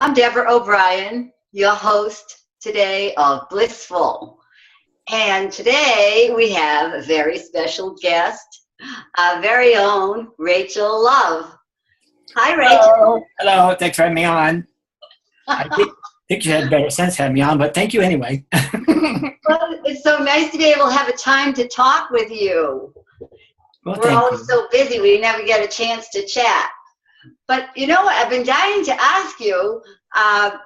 I'm Deborah OBrien, your host today of Blissful. And today we have a very special guest, our very own Rachel Love. Hi, Rachel. Hello. Hello. Thanks for having me on. I think you had better sense having me on, but thank you anyway. Well, it's so nice to be able to have a time to talk with you. Well, We're always so busy, we never get a chance to chat. But you know what? I've been dying to ask you, how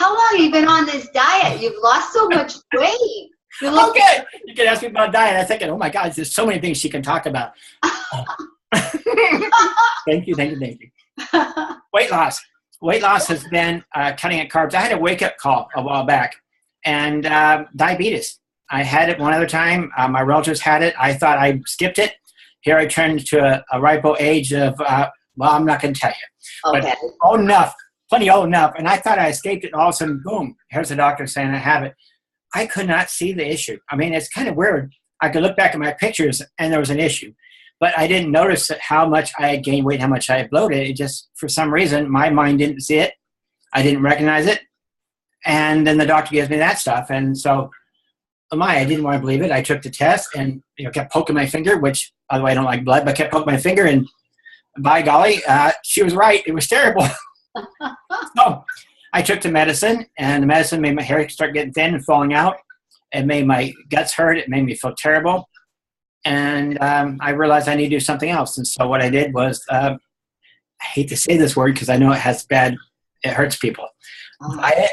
long have you been on this diet? You've lost so much weight. Okay. You can ask me about diet. I'm thinking, oh my God, there's so many things she can talk about. Thank you. Weight loss. Weight loss has been cutting at carbs. I had a wake-up call a while back, and diabetes. I had it one other time. My relatives had it. I thought I skipped it. Here I turned to a ripe old age of, well, I'm not going to tell you. Okay. But old enough, plenty old enough. And I thought I escaped it. All of a sudden, boom, here's the doctor saying I have it. I could not see the issue. I mean, it's kind of weird. I could look back at my pictures and there was an issue. But I didn't notice how much I had gained weight, how much I had bloated. It just, for some reason, my mind didn't see it. I didn't recognize it. And then the doctor gives me that stuff. And so, I didn't want to believe it. I took the test and kept poking my finger, which, by the way, I don't like blood, but kept poking my finger. And by golly, she was right. It was terrible. So I took the medicine, and the medicine made my hair start getting thin and falling out. It made my guts hurt. It made me feel terrible. And I realized I need to do something else. And so what I did was, I hate to say this word because I know it hurts people. Diet.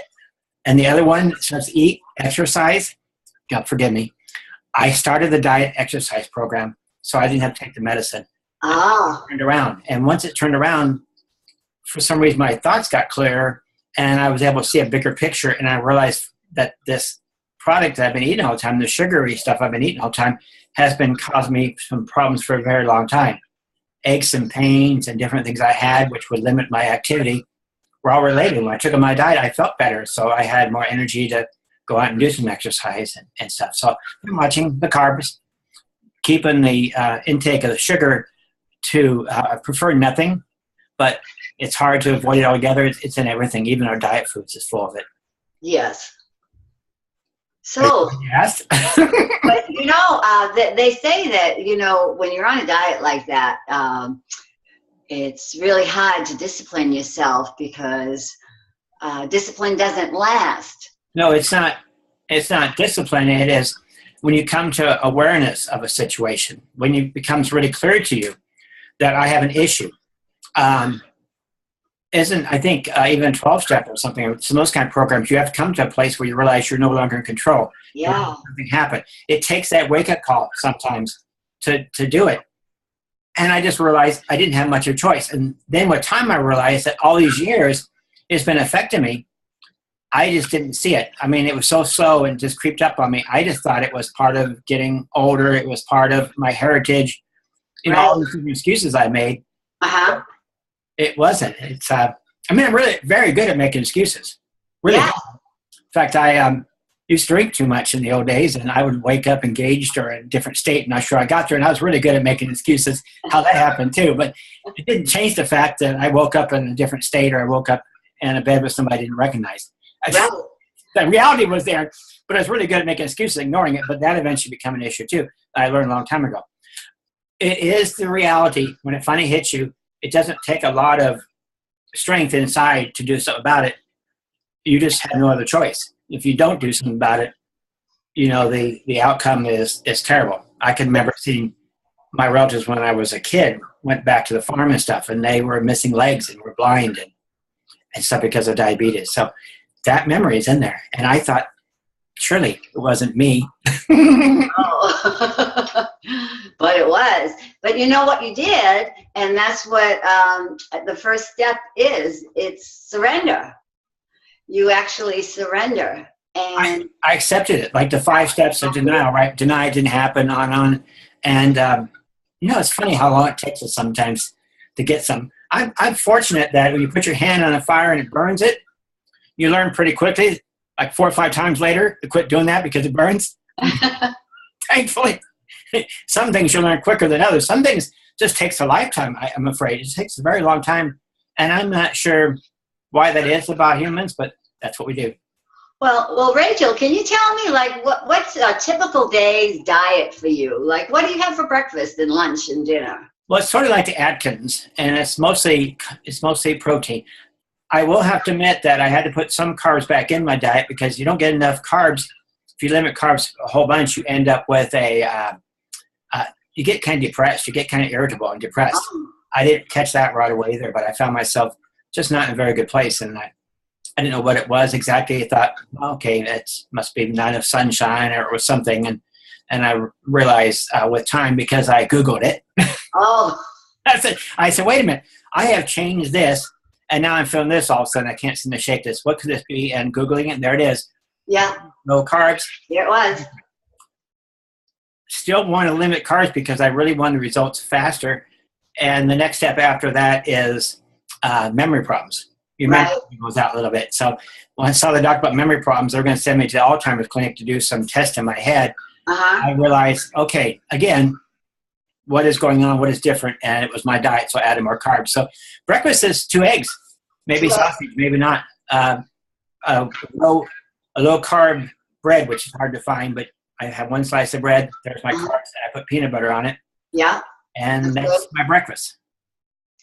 And the other one starts to eat, exercise. God forgive me. I started the diet exercise program so I didn't have to take the medicine. It turned around. And once it turned around, for some reason my thoughts got clearer and I was able to see a bigger picture, and I realized that this product that I've been eating all the time, the sugary stuff I've been eating all the time, has been causing me some problems for a very long time. Aches and pains and different things I had which would limit my activity were all related. When I took on my diet, I felt better, so I had more energy to go out and do some exercise and stuff. So I'm watching the carbs, keeping the intake of the sugar to prefer nothing, but it's hard to avoid it altogether. It's in everything. Even our diet foods is full of it. Yes. So, yes. but they say that, when you're on a diet like that, it's really hard to discipline yourself because discipline doesn't last. No, it's not. It's not discipline. It is when you come to awareness of a situation, when it becomes really clear to you that I have an issue. I think even 12-step or something, some of those kind of programs, you have to come to a place where you realize you're no longer in control. Yeah. Something happened. It takes that wake-up call sometimes to do it. And I just realized I didn't have much of a choice. And then with time, I realized that all these years it's been affecting me. I just didn't see it. I mean, it was so slow and just creeped up on me. I just thought it was part of getting older. It was part of my heritage. All these excuses I made. It wasn't. It's. I'm really very good at making excuses. Really. Yeah. In fact, I used to drink too much in the old days, and I would wake up engaged or in a different state. Not sure I got there, and I was really good at making excuses. How that happened too, but it didn't change the fact that I woke up in a different state, or I woke up in a bed with somebody I didn't recognize. The reality was there, but I was really good at making excuses, ignoring it. But that eventually became an issue too. I learned a long time ago. It is the reality when it finally hits you. It doesn't take a lot of strength inside to do something about it. You just have no other choice. If you don't do something about it, the outcome is terrible. I can remember seeing my relatives when I was a kid, went back to the farm and stuff, and they were missing legs and were blind and stuff because of diabetes. So that memory is in there. And I thought, surely it wasn't me. But it was. But you know what you did, and that's what the first step is. It's surrender. You actually surrender. And I accepted it, like the 5 steps of denial, right? Deny it didn't happen, on. And, it's funny how long it takes us sometimes to get some. I'm fortunate that when you put your hand on a fire and it burns it, you learn pretty quickly, like 4 or 5 times later, to quit doing that because it burns. Thankfully. Some things you learn quicker than others. Some things just takes a lifetime, I'm afraid. It takes a very long time. And I'm not sure why that is about humans, but that's what we do. Well, Rachel, can you tell me, like, what's a typical day's diet for you? Like, what do you have for breakfast and lunch and dinner? Well, it's sort of like the Atkins, and it's mostly protein. I will have to admit that I had to put some carbs back in my diet because you don't get enough carbs. If you limit carbs a whole bunch, you end up with you get kind of depressed. You get kind of irritable and depressed. Oh. I didn't catch that right away either, but I found myself just not in a very good place, and I didn't know what it was exactly. I thought, okay, it must be not enough sunshine or it was something, and I realized with time, because I Googled it. Oh. I said, wait a minute, I have changed this, and now I'm feeling this all of a sudden. I can't seem to shake this. What could this be? And Googling it, and there it is. Yeah. No carbs. There it was. Still want to limit carbs because I really want the results faster. And the next step after that is memory problems. Your memory goes out a little bit. So when I saw the doctor about memory problems, they're going to send me to the Alzheimer's clinic to do some tests in my head. I realized, okay, again, what is going on? What is different? And it was my diet, so I added more carbs. So breakfast is 2 eggs, maybe sausage, maybe not. A low carb bread, which is hard to find, but I have 1 slice of bread. There's my carbs, and I put peanut butter on it. Yeah. And that's my breakfast.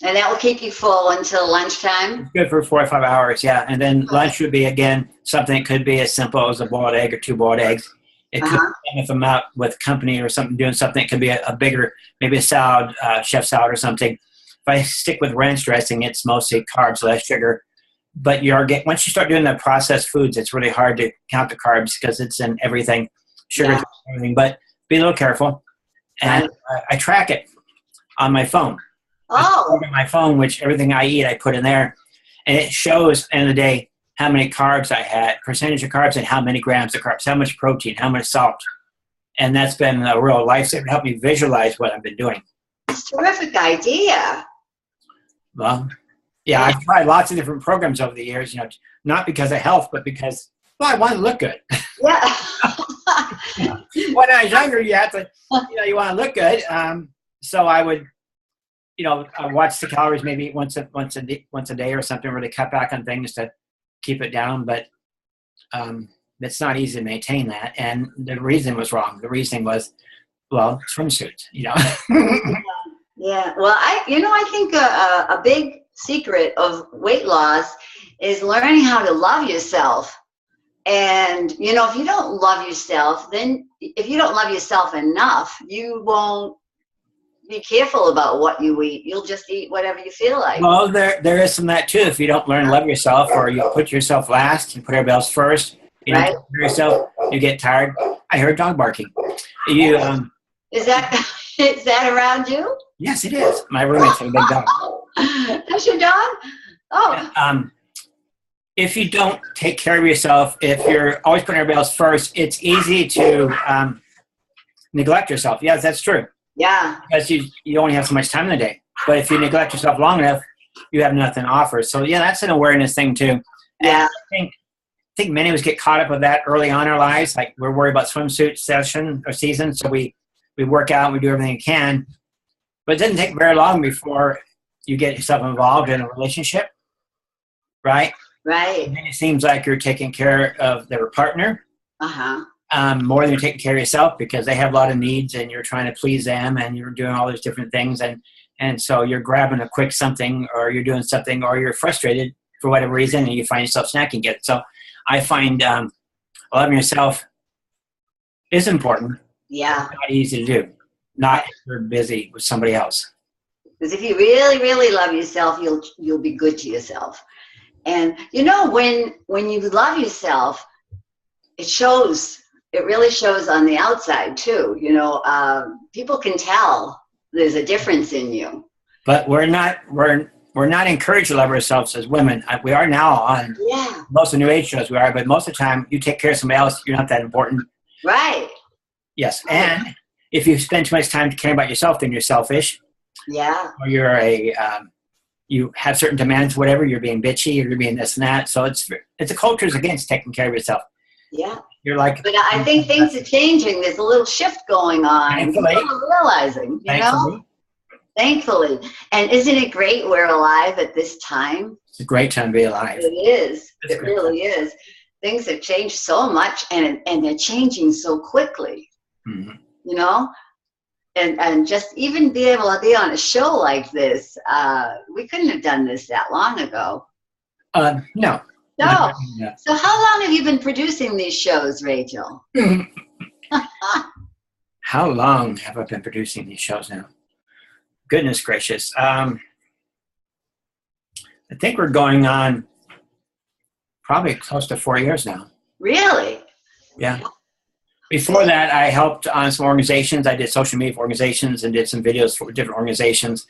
And that will keep you full until lunchtime? It's good for 4 or 5 hours, yeah. And then lunch would be, again, something that could be as simple as a boiled egg or 2 boiled eggs. It could, if I'm out with company or something, doing something, it could be a bigger, maybe a salad, chef salad or something. If I stick with ranch dressing, it's mostly carbs, less sugar. But once you start doing the processed foods, it's really hard to count the carbs because it's in everything, sugar, everything. But be a little careful. And I track it on my phone. Oh. On my phone, which everything I eat, I put in there. And it shows, end of the day, how many carbs I had, percentage of carbs, and how many grams of carbs, how much protein, how much salt. And that's been a real lifesaver to help me visualize what I've been doing. It's a terrific idea. Well, yeah, I've tried lots of different programs over the years, not because of health, but because, I want to look good. Yeah. When I was younger, you have to, you want to look good. So I would, I watch the calories maybe once a day or something, really cut back on things to keep it down. But it's not easy to maintain that. And the reason was wrong. The reasoning was, swimsuits, Yeah. Well, I think a big secret of weight loss is learning how to love yourself. And, if you don't love yourself, then if you don't love yourself enough, you won't be careful about what you eat. You'll just eat whatever you feel like. Well, there is some of that too. If you don't learn to love yourself, or you put yourself last and put everybody else first, you don't take care of yourself, you get tired. I heard dog barking. Is that around you? Yes, it is. My roommate's a big dog. That's your dog? Oh. If you don't take care of yourself, if you're always putting everybody else first, it's easy to neglect yourself. Yes, that's true. Yeah. Because you only have so much time in the day. But if you neglect yourself long enough, you have nothing to offer. So, that's an awareness thing, too. Yeah. And I think many of us get caught up with that early on in our lives. Like, we're worried about swimsuit session or season, so we work out and we do everything we can. But it doesn't take very long before you get yourself involved in a relationship, right? Right. And then it seems like you're taking care of their partner more than you're taking care of yourself, because they have a lot of needs and you're trying to please them and you're doing all these different things. And so you're grabbing a quick something, or you're doing something, or you're frustrated for whatever reason, and you find yourself snacking it. So I find loving yourself is important. Yeah. It's not easy to do. Not if you're busy with somebody else. Because if you really, really love yourself, you'll be good to yourself. And when you love yourself, it shows. It really shows on the outside too. People can tell there's a difference in you. But we're not encouraged to love ourselves as women. We are now on most of the new age shows. We are, but most of the time, you take care of somebody else. You're not that important. Right. Yes, and if you spend too much time caring about yourself, then you're selfish. Yeah. Or you're you have certain demands, whatever. You're being bitchy, or you're being this and that. So it's a culture's against taking care of yourself. Yeah. You're like. But I think things are changing. There's a little shift going on. Thankfully. People are realizing, Thankfully. Thankfully. And isn't it great we're alive at this time? It's a great time to be alive. It is. It's It really is. Things have changed so much, and they're changing so quickly. Mm-hmm. You know? And just even be able to be on a show like this, we couldn't have done this that long ago. No. No. So how long have you been producing these shows, Rachel? How long have I been producing these shows now? Goodness gracious. I think we're going on probably close to 4 years now. Really? Yeah. Before that, I helped on some organizations. I did social media for organizations and did some videos for different organizations.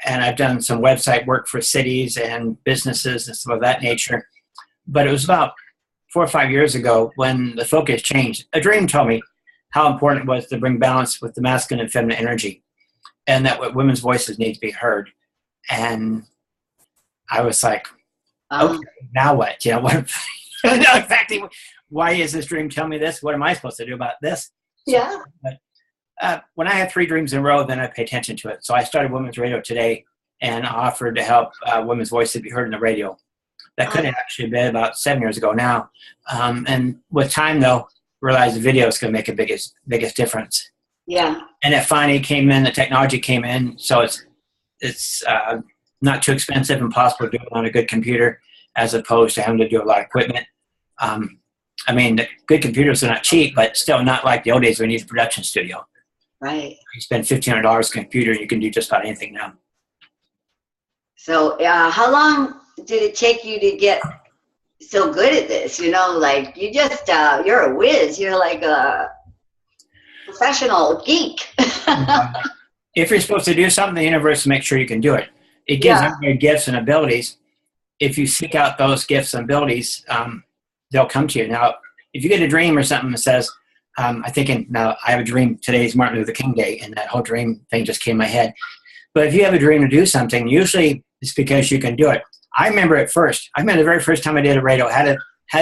And I've done some website work for cities and businesses and stuff of that nature. But it was about 4 or 5 years ago when the focus changed. A dream told me how important it was to bring balance with the masculine and feminine energy, and that women's voices need to be heard. And I was like, okay, now what? You know, what? Exactly. Why is this dream telling me this? What am I supposed to do about this? Yeah. But when I had 3 dreams in a row, then I pay attention to it. So I started Women's Radio Today and offered to help women's voices be heard in the radio. That could have actually been about 7 years ago now. And with time, though, realized the video is going to make a biggest difference. Yeah. And it finally came in, the technology came in, so it's not too expensive and possible to do it on a good computer as opposed to having to do a lot of equipment. I mean, the good computers are not cheap, but still not like the old days when you need a production studio. Right. You spend $1,500 on a computer and you can do just about anything now. So how long did it take you to get so good at this? You know, like you just, you're a whiz. You're like a professional geek. If you're supposed to do something, the universe will make sure you can do it. It gives everybody gifts and abilities. If you seek out those gifts and abilities, they'll come to you. Now, if you get a dream or something that says, I have a dream, today's Martin Luther King Day, and that whole dream thing just came in my head. But if you have a dream to do something, usually it's because you can do it. I remember at first, the very first time I did a radio, had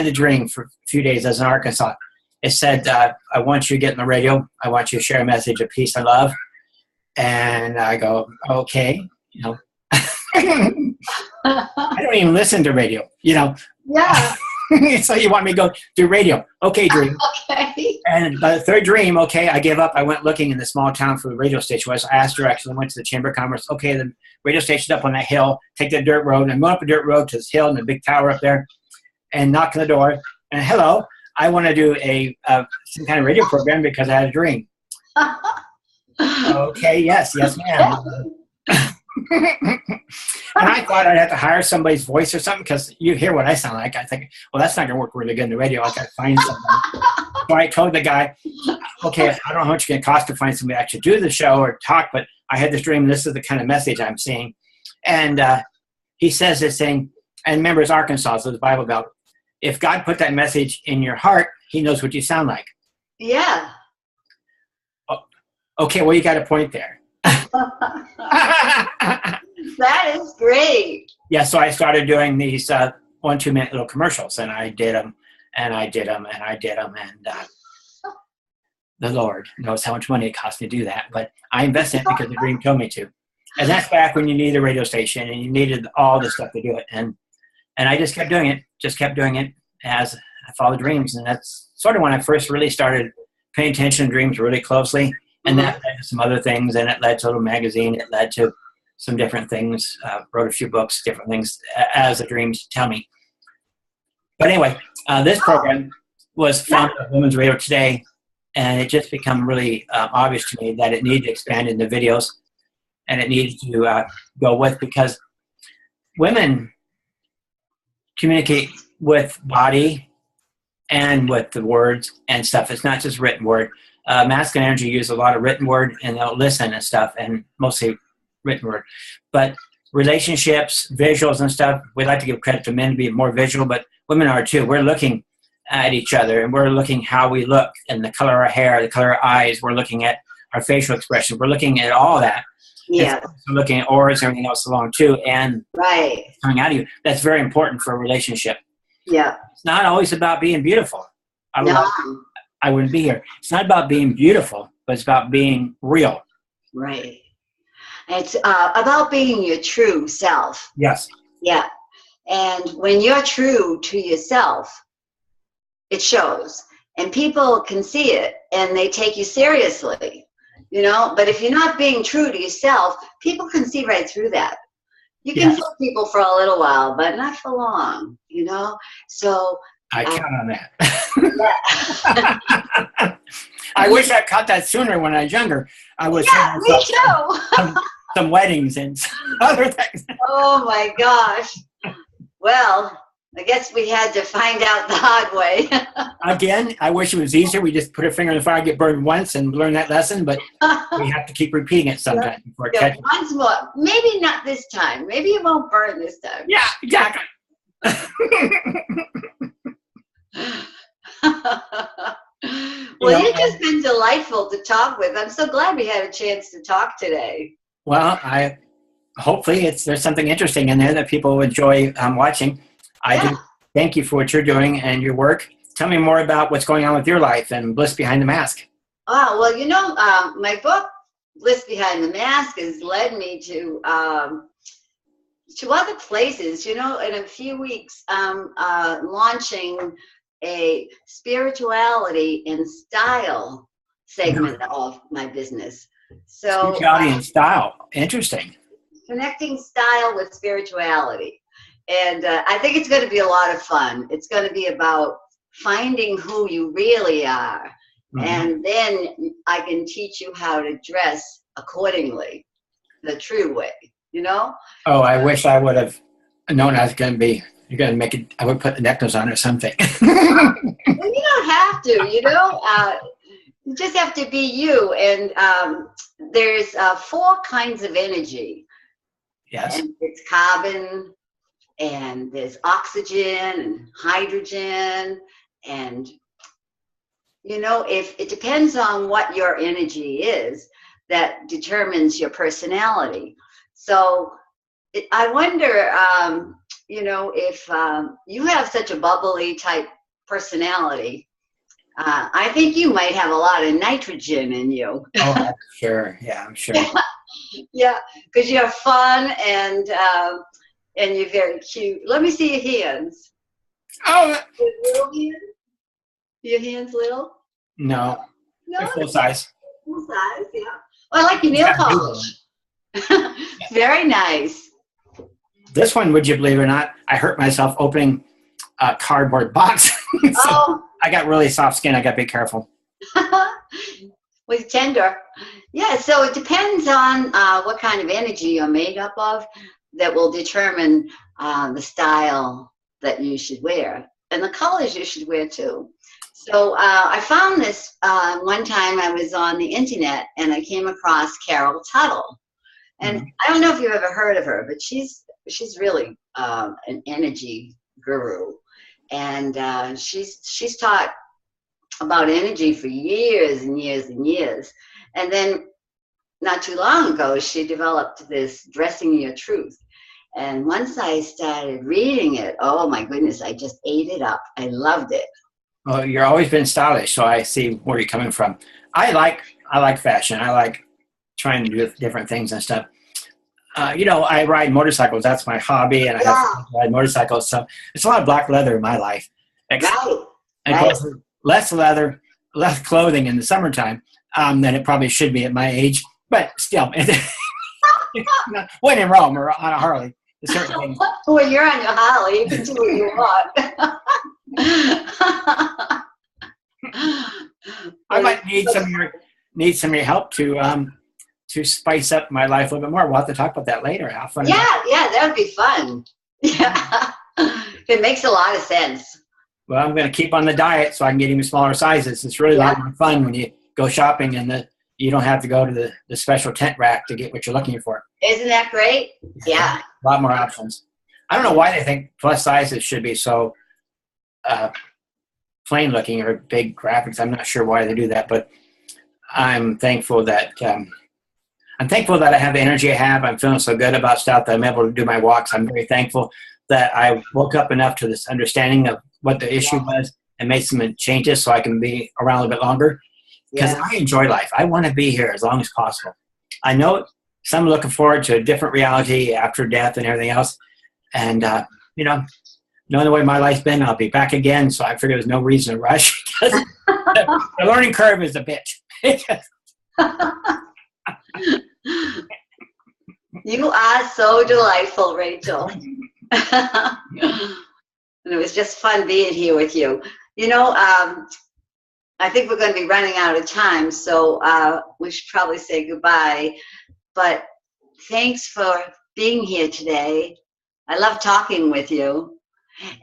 the dream for a few days as in Arkansas. It said, I want you to get in the radio. I want you to share a message of peace and love. And I go, okay, you know. I don't even listen to radio, you know. Yeah. So you want me to go do radio. Okay, dream. Okay. And by the third dream, okay, I gave up. I went looking in the small town for the radio station was. I asked directions. I went to the Chamber of Commerce. Okay, the radio station's up on that hill. Take the dirt road. And went up a dirt road to this hill and the big tower up there and knock on the door. And hello, I want to do some kind of radio program because I had a dream. Okay, yes, ma'am. And I thought I'd have to hire somebody's voice or something because you hear what I sound like. I think, well, that's not going to work really good in the radio. I got to find somebody. So I told the guy, okay, I don't know how much it's going to cost to find somebody to actually do the show or talk, but I had this dream. This is the kind of message I'm seeing. And he says this thing, and remember, it's Arkansas, so it's Bible Belt. If God put that message in your heart, he knows what you sound like. Yeah. Okay, well, you got a point there. That is great. Yeah, so I started doing these 1-2 minute little commercials, and I did them, and I did them, and I did them, and the Lord knows how much money it cost me to do that, but I invested it because the dream told me to. And that's back when you needed a radio station, and you needed all this stuff to do it, and I just kept doing it as I followed dreams, and that's sort of when I first really started paying attention to dreams really closely, and that led to some other things, and it led to a little magazine, it led to some different things, wrote a few books, different things as the dreams tell me. But anyway, this program was founded at Women's Radio Today, and it just become really obvious to me that it needed to expand into videos, and it needed to go with, because women communicate with body and with the words and stuff. It's not just written word. Masculine energy uses a lot of written word, and they'll listen and stuff, and mostly written word. But relationships, visuals and stuff, we like to give credit to men to be more visual, but women are too. We're looking at each other, and we're looking how we look, and the color of our hair, the color of our eyes. We're looking at our facial expression. We're looking at all that. Yeah. We're looking at auras and everything else along too, and right, coming out of you. That's very important for a relationship. Yeah. It's not always about being beautiful. I wouldn't be here. It's not about being beautiful, but it's about being real. Right. It's about being your true self. Yes. Yeah. And when you're true to yourself, it shows. And people can see it and they take you seriously, you know? But if you're not being true to yourself, people can see right through that. You can fool people for a little while, but not for long, you know? So I count on that. Yeah. I wish I caught that sooner when I was younger. I was me too. some weddings and other things. Oh my gosh. Well, I guess we had to find out the hard way. Again, I wish it was easier. We just put a finger in the fire, get burned once, and learn that lesson. But we have to keep repeating it sometimes before catching. Once more. Maybe not this time. Maybe it won't burn this time. Yeah, exactly. Well, you've just been delightful to talk with. I'm so glad we had a chance to talk today. Well, hopefully there's something interesting in there that people enjoy watching. I do thank you for what you're doing and your work. Tell me more about what's going on with your life and Bliss Behind the Mask. Oh, well, you know, my book, Bliss Behind the Mask, has led me to other places. You know, in a few weeks, I'm launching a spirituality and style segment of my business. So spirituality and style. Interesting. Connecting style with spirituality. And I think it's going to be a lot of fun. It's going to be about finding who you really are. Mm-hmm. And then I can teach you how to dress accordingly, the true way, you know? Oh, I wish I would have known I was going to be, you're going to make it, I would put the necklace on or something. Well, you don't have to, you know? You just have to be you. And there's 4 kinds of energy. Yes. And it's carbon, and there's oxygen and hydrogen, and you know, if it depends on what your energy is, that determines your personality. So I wonder, you know, if you have such a bubbly type personality, I think you might have a lot of nitrogen in you. Oh, I'm sure. Yeah, I'm sure. Yeah, because you're fun and you're very cute. Let me see your hands. Oh, little hands? Your hands little? No, they're full size. Full size, yeah. Well, I like your nail polish. Very nice. This one, would you believe it or not, I hurt myself opening a cardboard box. So I got really soft skin. I got to be careful. With tender. Yeah, so it depends on what kind of energy you're made up of that will determine the style that you should wear and the colors you should wear too. So I found this one time I was on the internet and I came across Carol Tuttle. And I don't know if you've ever heard of her, but she's really an energy guru. And she's taught about energy for years and years and years. And then not too long ago, she developed this Dressing Your Truth. And once I started reading it, oh my goodness, I just ate it up. I loved it. Well, you've always been stylish, so I see where you're coming from. I like fashion. I like trying to do different things and stuff. You know, I ride motorcycles. That's my hobby, and I have to ride motorcycles. So it's a lot of black leather in my life. And of course, less leather, less clothing in the summertime than it probably should be at my age. But still, when in Rome or on a Harley, certain things. When you're on your Harley, you can do what you want. I might need some of your help to spice up my life a little bit more. We'll have to talk about that later. How fun! Yeah, that would be fun. Yeah, it makes a lot of sense. Well, I'm going to keep on the diet so I can get even smaller sizes. It's really a lot more fun when you go shopping and you don't have to go to the special tent rack to get what you're looking for. Isn't that great? Yeah. A lot more options. I don't know why they think plus sizes should be so plain looking or big graphics. I'm not sure why they do that, but I'm thankful that I have the energy I have. I'm feeling so good about stuff that I'm able to do my walks. I'm very thankful that I woke up enough to this understanding of what the issue was and made some changes so I can be around a little bit longer. Because I enjoy life. I want to be here as long as possible. I know some looking forward to a different reality after death and everything else. And, you know, knowing the way my life's been, I'll be back again. So I figure there's no reason to rush. Because the learning curve is a bitch. You are so delightful, Rachel. And it was just fun being here with you. You know, I think we're going to be running out of time, so we should probably say goodbye. But thanks for being here today. I love talking with you.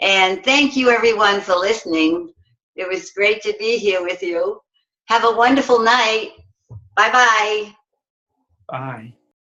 And thank you, everyone, for listening. It was great to be here with you. Have a wonderful night. Bye-bye. Bye.